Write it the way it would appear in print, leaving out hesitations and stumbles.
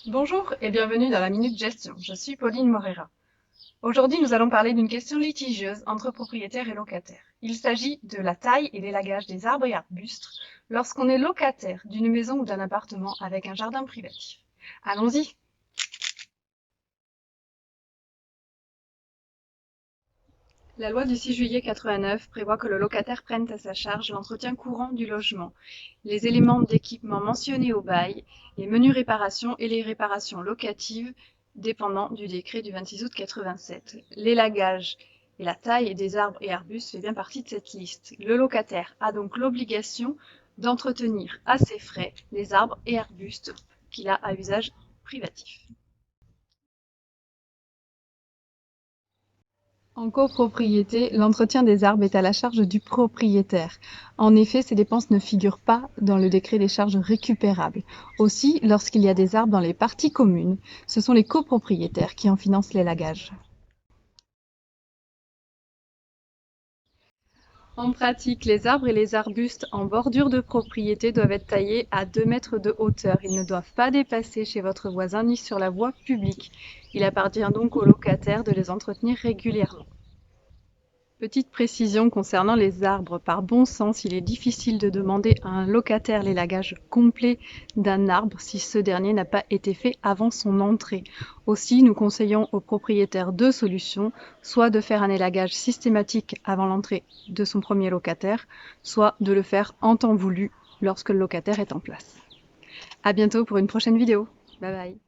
Bonjour et bienvenue dans la Minute Gestion. Je suis Pauline Morera. Aujourd'hui, nous allons parler d'une question litigieuse entre propriétaires et locataires. Il s'agit de la taille et l'élagage des arbres et arbustes lorsqu'on est locataire d'une maison ou d'un appartement avec un jardin privatif. Allons-y! La loi du 6 juillet 89 prévoit que le locataire prenne à sa charge l'entretien courant du logement, les éléments d'équipement mentionnés au bail, les menues réparations et les réparations locatives dépendant du décret du 26 août 87. L'élagage et la taille des arbres et arbustes fait bien partie de cette liste. Le locataire a donc l'obligation d'entretenir à ses frais les arbres et arbustes qu'il a à usage privatif. En copropriété, l'entretien des arbres est à la charge du propriétaire. En effet, ces dépenses ne figurent pas dans le décret des charges récupérables. Aussi, lorsqu'il y a des arbres dans les parties communes, ce sont les copropriétaires qui en financent l'élagage. En pratique, les arbres et les arbustes en bordure de propriété doivent être taillés à 2 mètres de hauteur. Ils ne doivent pas dépasser chez votre voisin ni sur la voie publique. Il appartient donc aux locataires de les entretenir régulièrement. Petite précision concernant les arbres, par bon sens, il est difficile de demander à un locataire l'élagage complet d'un arbre si ce dernier n'a pas été fait avant son entrée. Aussi, nous conseillons aux propriétaires deux solutions, soit de faire un élagage systématique avant l'entrée de son premier locataire, soit de le faire en temps voulu lorsque le locataire est en place. À bientôt pour une prochaine vidéo. Bye bye.